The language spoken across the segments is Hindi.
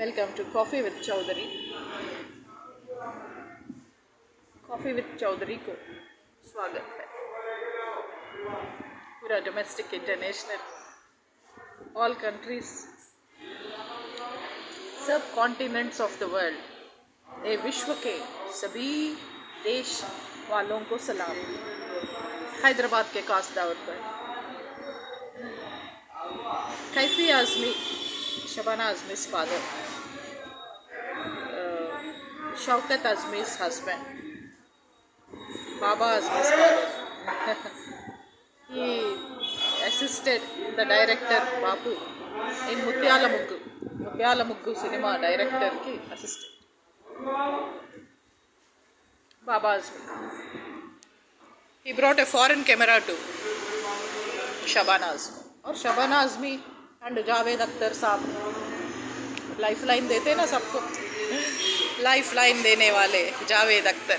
Welcome to coffee with Chaudhary. Coffee with Chaudhary को स्वागत है। पूरा डोमेस्टिक, इंटरनेशनल, ऑल कंट्रीज, सब कॉन्टिनेंट्स ऑफ द वर्ल्ड, ये विश्व के सभी देश वालों को सलाम। हैदराबाद के खास तौर पर Kaifi Azmi, Shabana आज़मी's father, Shaukat आज़मी's husband, Baba Azmi's father. He assisted the director Babu in Mutyala Muggu cinema director की assistant Baba Azmi. He brought a foreign camera to Shabana Azmi, और शबाना आज़मी एंड जावेद अख्तर साहब लाइफ लाइन देते ना सबको, लाइफ लाइन देने वाले जावेद अख्तर।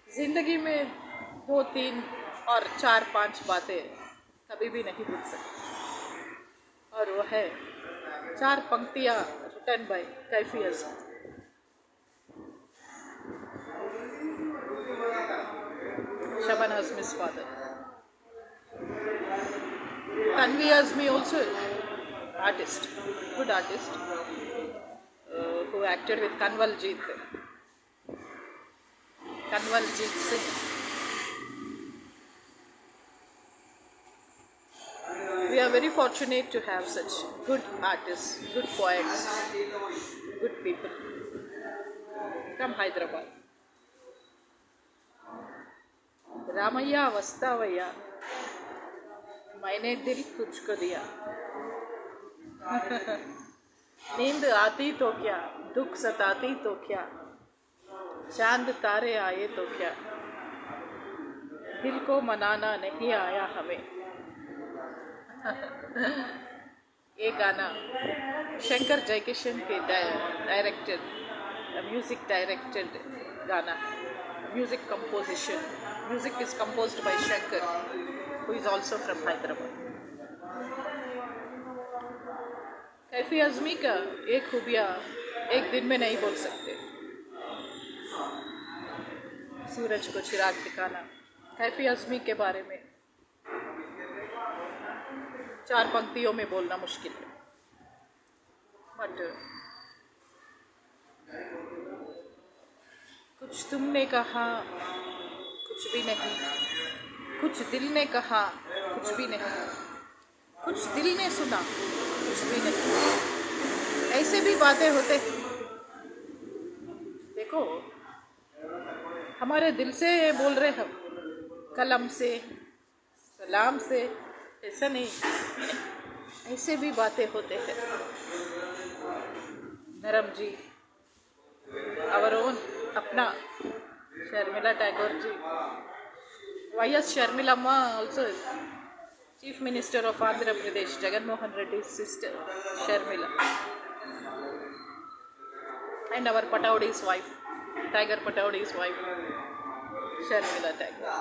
ज़िंदगी में 2, 3 और 4, 5 बातें कभी भी नहीं भूल सकती, और वो है 4 पंक्तियाँ written by Kaifi Azmi. Shabana Azmi's father. Tanvi Azmi also artist, good artist, who acted with Kanwaljit Singh. We are very fortunate to have such good artists, good poets, good people from Hyderabad. रामैया वस्तावैया, मैंने दिल तुझको दिया, नींद आती तो क्या, दुख सताती तो क्या, चांद तारे आए तो क्या, दिल को मनाना नहीं आया हमें। ये गाना शंकर जयकिशन के डायरेक्टेड, म्यूजिक डायरेक्टेड गाना है। Music composition. Music is composed by Shankar, who is also from Hyderabad. Kaifi Azmi का एक खूबियाँ एक दिन में नहीं बोल सकते। सूरज को चिराग दिखाना, कैफी आज़मी के बारे में 4 पंक्तियों में बोलना मुश्किल है, बट कुछ तुमने कहा कुछ भी नहीं, कुछ दिल ने कहा कुछ भी नहीं, कुछ दिल ने सुना कुछ भी नहीं, ऐसे भी बातें होते हैं। देखो, हमारे दिल से बोल रहे हम, कलम से, सलाम से, ऐसा नहीं, ऐसे भी बातें होते हैं। नरम जी, our own अपना Sharmila Tagore ji, YS Sharmilamma also Chief Minister of Andhra Pradesh, Jagan Mohan Reddy's sister Sharmila, and our Pataudi's wife, Tiger Pataudi's wife, Sharmila Tagore.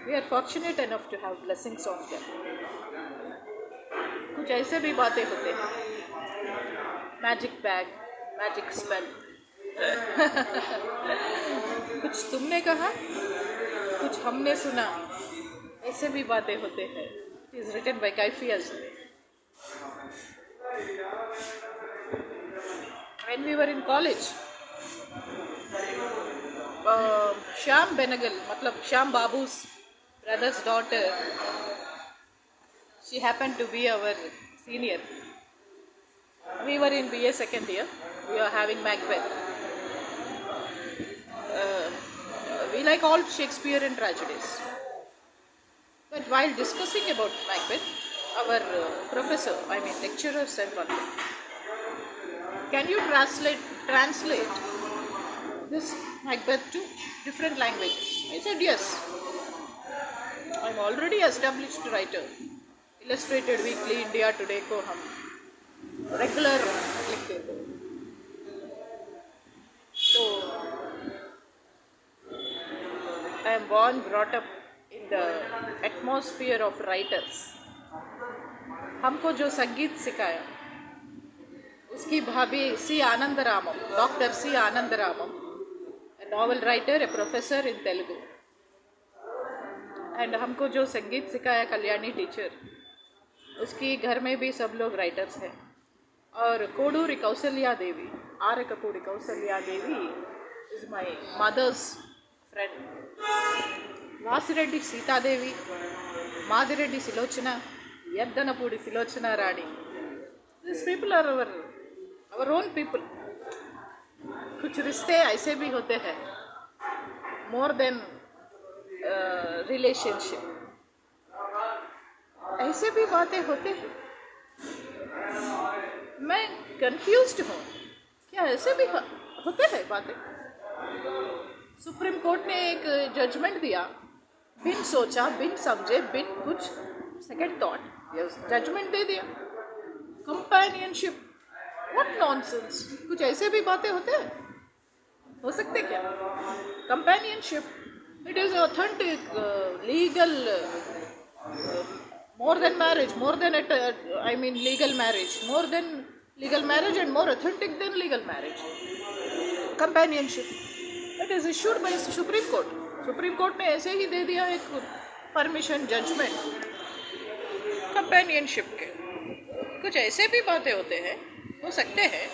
We are fortunate enough to have blessings of them. कुछ ऐसे भी बातें होते हैं, मैजिक बैग, मैजिक स्पेल। कुछ तुमने कहा कुछ हमने सुना, ऐसे भी बातें होते हैं। It is written by Kaifi Azmi. When we were in college, Shyam Benegal, मतलब Shyam बाबू's brother's daughter, she happened to be our senior. We were in BA second year. We are having Macbeth. We like all Shakespearean tragedies. But while discussing about Macbeth, our professor, lecturer said one thing. Can you translate this Macbeth to different languages? I said yes. I'm already established writer. Illustrated Weekly, India Today को हम रेगुलर लिखते थे, तो I am born, brought up in the atmosphere of writers. हमको जो संगीत सिखाया उसकी भाभी C Anandaramam, doctor C Anandaramam, a novel writer, a professor in Telugu. And हमको जो संगीत सिखाया कल्याणी टीचर, उसकी घर में भी सब लोग राइटर्स हैं. और Koduri Kausalya Devi, Arikapudi Kausalya Devi is my mother's friend. Vasireddy Seethadevi, Madireddy Sulochana, Yaddanapudi Sulochana Rani. This people are our own people. कुछ रिश्ते ऐसे भी होते हैं, मोर देन रिलेशनशिप. ऐसे भी बातें होते हैं. मैं कंफ्यूज्ड हूँ, क्या ऐसे भी होते हैं बातें? सुप्रीम कोर्ट ने एक जजमेंट दिया, बिन सोचा, बिन समझे, बिन कुछ सेकंड थॉट जजमेंट दे दिया. Companionship, what nonsense. कुछ ऐसे भी बातें होते हैं, हो सकते क्या? Companionship, it is authentic, legal, more than marriage, more than legal marriage, more than legal marriage and more authentic than legal marriage. Companionship, it is issued by Supreme Court. Supreme Court ने ऐसे ही दे दिया एक परमिशन जजमेंट कंपेनियनशिप के. कुछ ऐसे भी बातें होते हैं, हो सकते हैं,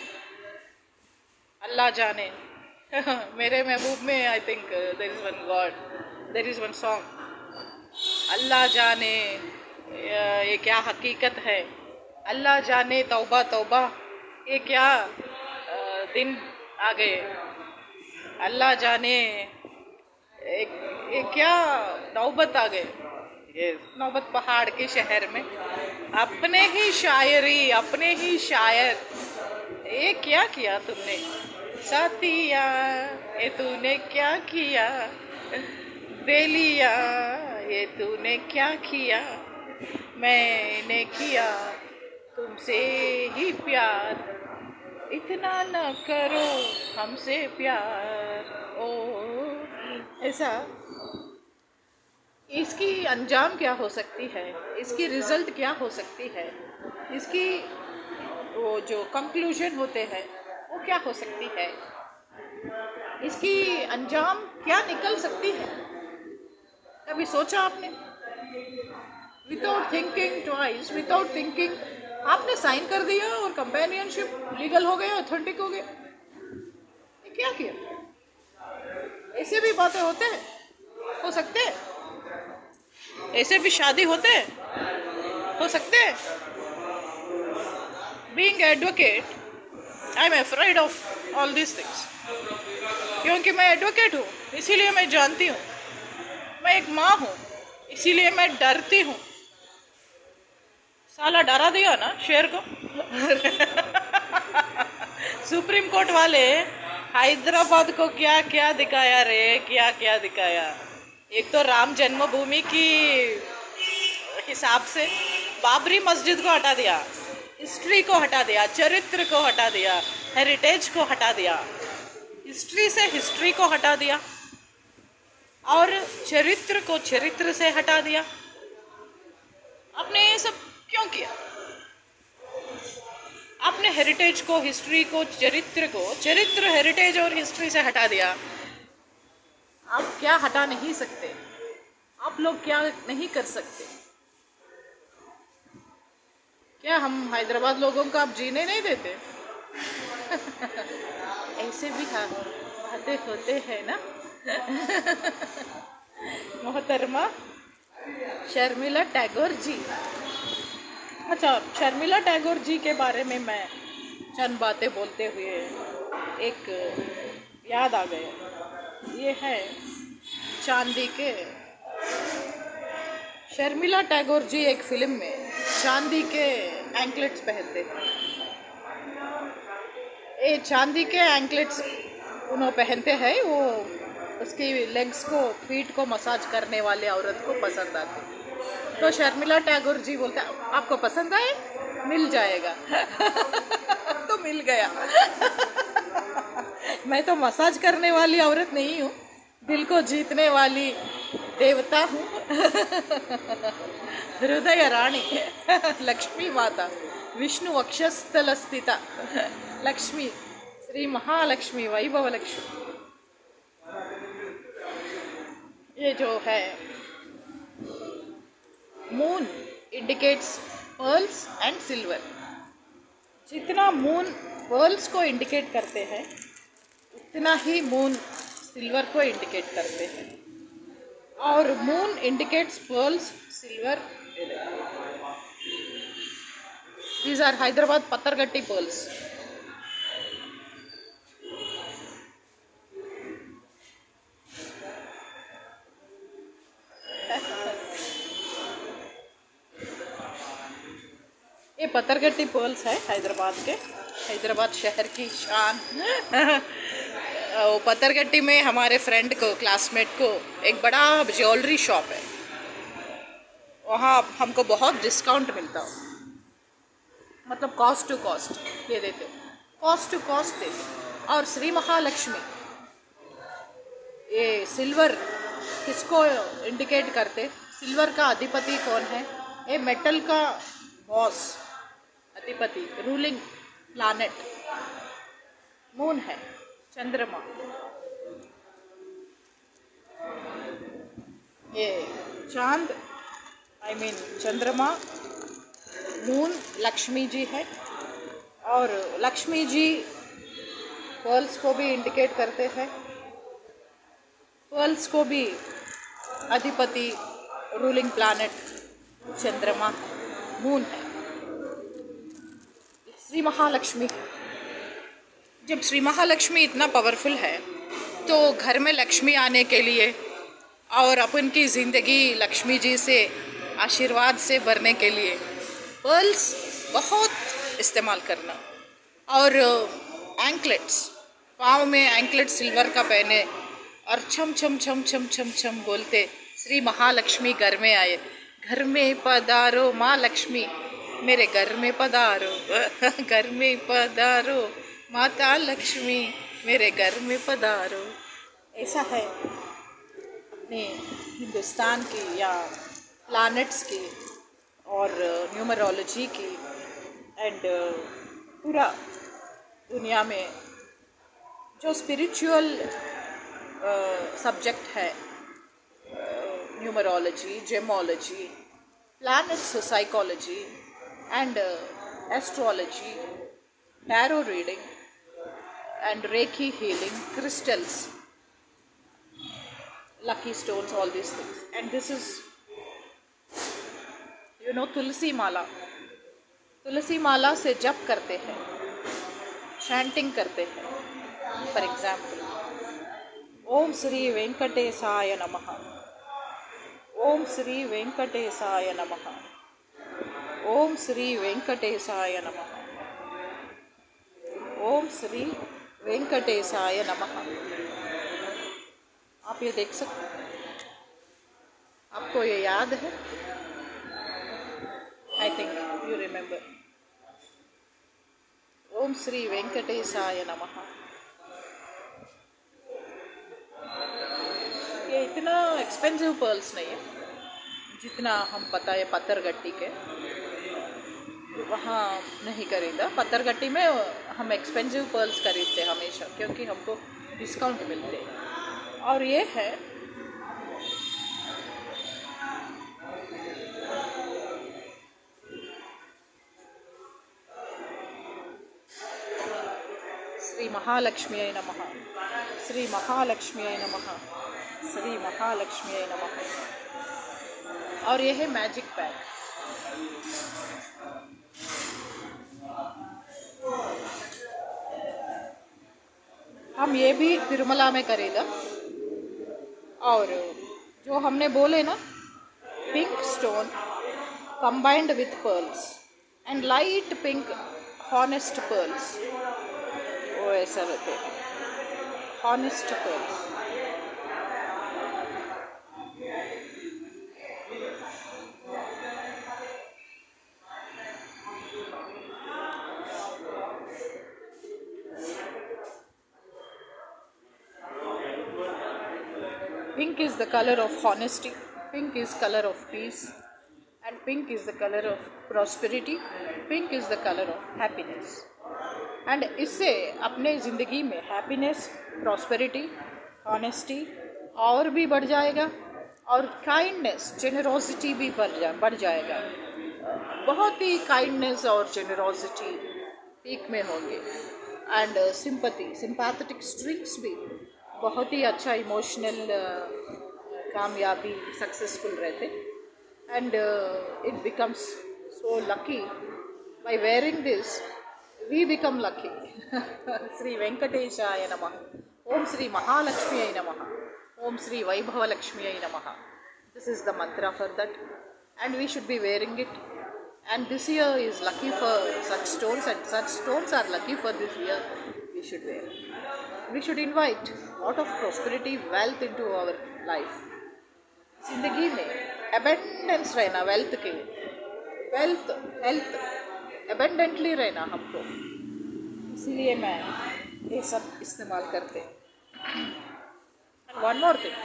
अल्लाह जाने. मेरे महबूब में I think there is one god, there is one song, Allah जाने ये क्या हकीकत है, अल्लाह जाने तौबा तौबा ये क्या दिन आ गए, अल्लाह जाने ये क्या नौबत आ गए. ये नौबत पहाड़ के शहर में अपने ही शायरी, अपने ही शायर, ये क्या किया तुमने साथिया, ये तूने क्या किया बेलिया, ये तूने क्या किया, मैंने किया तुमसे ही प्यार, इतना न करो हमसे प्यार. ओ ऐसा. इसकी अंजाम क्या हो सकती है, इसकी रिजल्ट क्या हो सकती है, इसकी वो जो कंक्लूजन होते हैं वो क्या हो सकती है, इसकी अंजाम क्या निकल सकती है? कभी सोचा आपने? Without thinking twice, without thinking आपने साइन कर दिया और कंपेनियनशिप लीगल हो गया, ऑथेंटिक हो गया. ये क्या किया? ऐसे भी बातें होते हैं, हो सकते हैं. ऐसे भी शादी होते हैं, हो सकते हैं. Being advocate, I am afraid of all this things. क्योंकि मैं एडवोकेट हूँ, इसीलिए मैं जानती हूँ. मैं एक माँ हूँ, इसीलिए मैं डरती हूँ. साला डरा दिया ना शेर को. सुप्रीम कोर्ट वाले हैदराबाद को क्या क्या दिखाया रे, क्या क्या दिखाया. एक तो राम जन्मभूमि की हिसाब से बाबरी मस्जिद को हटा दिया, हिस्ट्री को हटा दिया, चरित्र को हटा दिया, हेरिटेज को हटा दिया. हिस्ट्री से हिस्ट्री को हटा दिया और चरित्र को चरित्र से हटा दिया. आपने ये सब क्यों किया? आपने हेरिटेज को, हिस्ट्री को, चरित्र हेरिटेज और हिस्ट्री से हटा दिया. आप क्या हटा नहीं सकते? आप लोग क्या नहीं कर सकते? क्या हम हैदराबाद लोगों को आप जीने नहीं देते? ऐसे भी हाँ बातें होते हैं ना. मोहतरमा शर्मिला टैगोर जी. अच्छा, शर्मिला टैगोर जी के बारे में मैं चंद बातें बोलते हुए एक याद आ गए. ये है चांदी के. शर्मिला टैगोर जी एक फिल्म में चांदी के एंकलेट्स पहनते हैं. ये चांदी के एंकलेट्स उन्होंने पहनते हैं, वो उसकी लेग्स को, फीट को मसाज करने वाले औरत को पसंद आते. तो शर्मिला टैगोर जी बोलते आपको पसंद आए, मिल जाएगा. तो मिल गया. मैं तो मसाज करने वाली औरत नहीं हूँ, दिल को जीतने वाली देवता हूँ। हृदय रानी लक्ष्मी माता, विष्णु वक्षस्थल स्थिता लक्ष्मी, श्री महालक्ष्मी, वैभव लक्ष्मी। ये जो है moon indicates pearls and silver. जितना मून पर्ल्स को इंडिकेट करते हैं उतना ही मून सिल्वर को इंडिकेट करते हैं, और moon indicates pearls, silver. These are Hyderabad Pathargatti pearls. ये पत्थरगट्टी पर्ल्स है हैदराबाद के, हैदराबाद शहर की शान। पत्थरगट्टी में हमारे फ्रेंड को, क्लासमेट को एक बड़ा ज्वेलरी शॉप है, वहाँ हमको बहुत डिस्काउंट मिलता हो, मतलब कॉस्ट टू कॉस्ट दे देते हो, कॉस्ट टू कॉस्ट देते। और श्री महालक्ष्मी, ये सिल्वर किसको इंडिकेट करते? सिल्वर का अधिपति कौन है? ये मेटल का बॉस, अधिपति, रूलिंग प्लैनेट मून है, चंद्रमा। ये चांद, आई मीन चंद्रमा, मून लक्ष्मी जी है, और लक्ष्मी जी पर्ल्स को भी इंडिकेट करते हैं। पर्ल्स को भी अधिपति, रूलिंग प्लैनेट चंद्रमा, मून है। श्री महालक्ष्मी, जब श्री महालक्ष्मी इतना पावरफुल है तो घर में लक्ष्मी आने के लिए और अपन की ज़िंदगी लक्ष्मी जी से आशीर्वाद से भरने के लिए पर्ल्स बहुत इस्तेमाल करना। और एंकलेट्स, पाँव में एंकलेट सिल्वर का पहने और छम छम छम छम छम छम बोलते श्री महालक्ष्मी घर में आए, घर में पधारो माँ लक्ष्मी, मेरे घर में पधारो, घर में पधारो माता लक्ष्मी, मेरे घर में पधारो। ऐसा है अपने हिंदुस्तान की या प्लैनेट्स की और न्यूमरोलॉजी की एंड पूरा दुनिया में जो स्पिरिचुअल सब्जेक्ट है, numerology, gemology, planets psychology and astrology, tarot reading and Reiki healing, crystals, lucky stones, all these things. And this is, you know, तुलसी माला। तुलसी माला से जप करते हैं, चैंटिंग करते हैं। फॉर एग्जाम्पल, ओम श्री वेंकटेशाय नमः, ओम श्री वेंकटेशाय नमः, ओम श्री वेंकटेशाय नमः, ओम श्री वेंकटेशाय नमः। आप ये देख सकते हैं, आपको ये याद है? I think you remember. Om Shri वेंकटेशाय नमः। ये इतना एक्सपेंसिव पर्ल्स नहीं है जितना हम बताए पत्थरगट्टी के, वहाँ नहीं खरीदा। पत्थरगट्टी में हम एक्सपेंसिव पर्ल्स खरीदते हमेशा, क्योंकि हमको डिस्काउंट मिलते हैं। और ये है श्री महालक्ष्मी नमः, श्री महालक्ष्मी नमः, श्री महालक्ष्मी नमः। और ये है मैजिक पैक। हम ये भी तिरुमला में खरीदा। और जो हमने बोले ना, pink stone combined with pearls and light pink honest pearls, वो ऐसा रहते हैं, honest pearls. Pink is the color of honesty, pink is color of peace, and pink is the color of prosperity, pink is the color of happiness. And इससे अपने ज़िंदगी में हैप्पीनेस, प्रॉस्पेरिटी, ऑनेस्टी और भी बढ़ जाएगा, और काइंडनेस, जेनरोसिटी भी बढ़ जाएगा। बहुत ही काइंडनेस और जेनरोसिटी पीक में होंगे, एंड सिंपैथेटिक स्ट्रिंग्स भी बहुत ही अच्छा इमोशनल कामयाबी सक्सेसफुल रहते, and it becomes so lucky by wearing this we become lucky. Sri Venkateshaya Namaha. Om Sri Mahalakshmiyai Namaha. Om Sri Vaibhava Lakshmiyai Namaha. This is the mantra for that, and we should be wearing it. And this year is lucky for such stones, and such stones are lucky for this year. We should wear. We should invite lot of prosperity, wealth into our life. जिंदगी में abundance रहना, wealth के wealth, health एबेंडेंटली रहना हमको, इसीलिए मैं ये सब इस्तेमाल करते। वन मोर थिंग,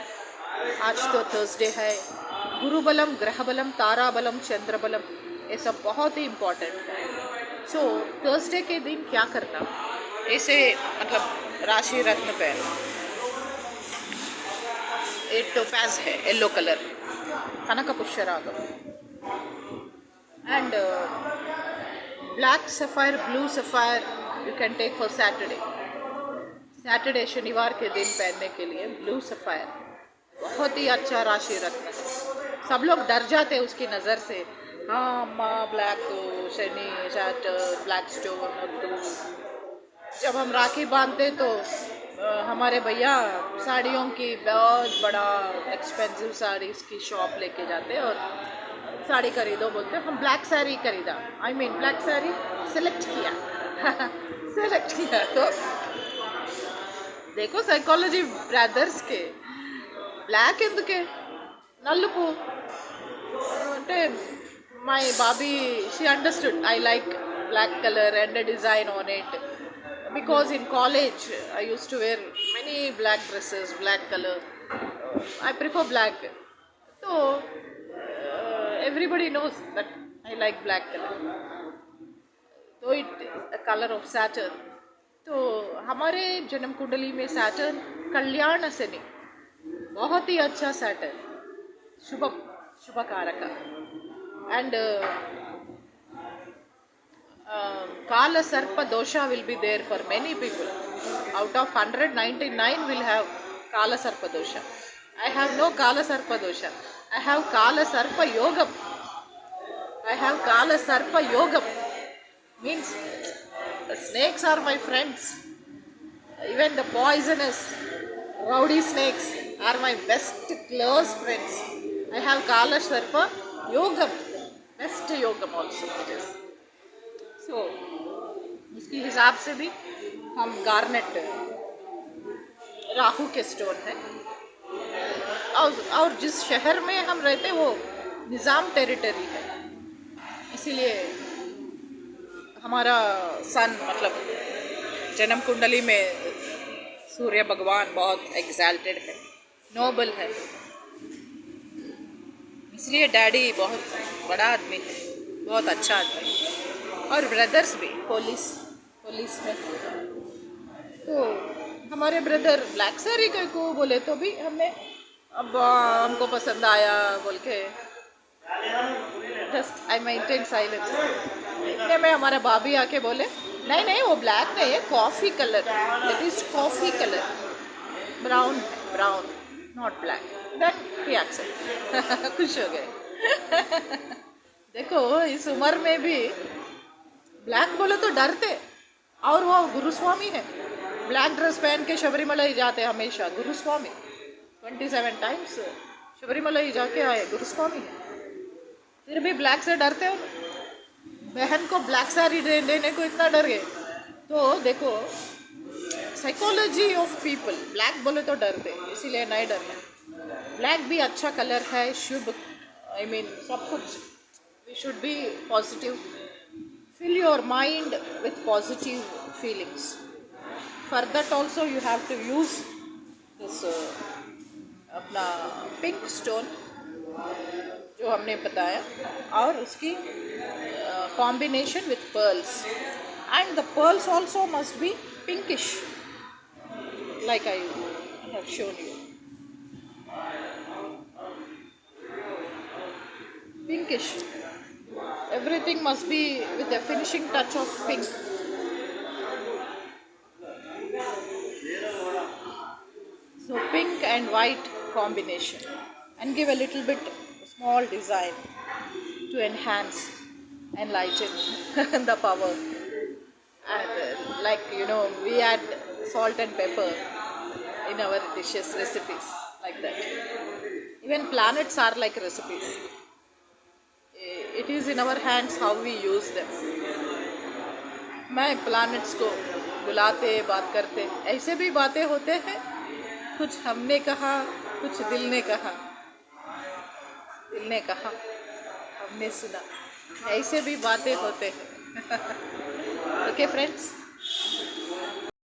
आज तो थर्सडे है, गुरु बलम, ग्रह बलम, तारा बलम, चंद्र बलम, ये सब बहुत ही इम्पोर्टेंट है। सो थर्सडे के दिन क्या करना, ऐसे मतलब राशि रत्न पे एक टोपैज है येलो कलर, कनक पुष्यरागम, and black sapphire, blue sapphire you can take for Saturday शनिवार के दिन पहनने के लिए ब्लू सफ़ायर बहुत ही अच्छा राशि रत्न है। सब लोग डर जाते हैं उसकी नज़र से, हाँ माँ black Shani Saturn black stone मुद्दू। जब हम राखी बांधते तो हमारे भैया साड़ियों की बहुत बड़ा एक्सपेंसिव साड़ीज़ की शॉप लेके जाते और साड़ी खरीदो बोलते, हम ब्लैक साड़ी खरीदा, I mean black sari select किया सेलेक्ट किया। तो देखो సైకాలజీ బ్రదర్స్ కి బ్లాక్ ఎందుకే, నలుపు అంటే my Bobby she understood I like black colour and a design on it, because in college I used to wear many black dresses, black color, I prefer black. So everybody knows that I like black color, so it a color of Saturn. तो हमारे जन्म कुंडली में सैटर्न कल्याण शनि बहुत ही अच्छा सैटर्न, शुभ कारक, and kaal sarp dosha will be there for many people. Out of 199 will have kala sarpa dosha. I have no kala sarpa dosha. I have kala sarpa yogam. I have kala sarpa yogam. Means the snakes are my friends. Even the poisonous rowdy snakes are my best close friends. I have kala sarpa yogam. Best yogam also it is. So इसकी हिसाब से भी हम गार्नेट राहु के स्टोन है, और जिस शहर में हम रहते वो निज़ाम टेरिटरी है, इसीलिए हमारा सन मतलब जन्म कुंडली में सूर्य भगवान बहुत एग्जैल्टेड है, नोबल है, इसलिए डैडी बहुत बड़ा आदमी है, बहुत अच्छा आदमी, और ब्रदर्स भी पुलिस में। तो हमारे ब्रदर ब्लैक साड़ी को बोले तो भी हमने अब हमको पसंद आया बोल के जस्ट आई मेंटेन साइलेंस। इतने में हमारा भाभी आके बोले नहीं वो ब्लैक नहीं है, coffee colour, it is coffee colour, brown not black. Then he accept खुश हो गए। देखो इस उम्र में भी ब्लैक बोले तो डरते, और वो गुरुस्वामी है, ब्लैक ड्रेस पहन के शबरीमला ही जाते हमेशा, गुरुस्वामी 27 टाइम्स शबरीमला ही जाके आए, गुरुस्वामी है, फिर भी ब्लैक से डरते हो। बहन को ब्लैक साड़ी देने को इतना डर गए। तो देखो साइकोलॉजी ऑफ पीपल, ब्लैक बोले तो डरते, इसीलिए नहीं डरना। ब्लैक भी अच्छा कलर है, शुभ, आई मीन सब कुछ। We should be positive, fill your mind with positive feelings. For that also you have to use this अपना अपना पिंक स्टोन जो हमने बताया, और उसकी combination with pearls, and the pearls also must be pinkish like I have shown you. Pinkish. Everything must be with a finishing touch of pink. So pink and white combination, and give a little bit small design to enhance and lighten the power. And like we add salt and pepper in our dishes, recipes like that. Even planets are like recipes. It is in our hands how we use them. मैं प्लैनेट्स को बुलाते बात करते, ऐसे भी बातें होते हैं, कुछ हमने कहा, कुछ दिल ने कहा, दिल ने कहा, हमने सुना, ऐसे भी बातें होते हैं. Okay friends.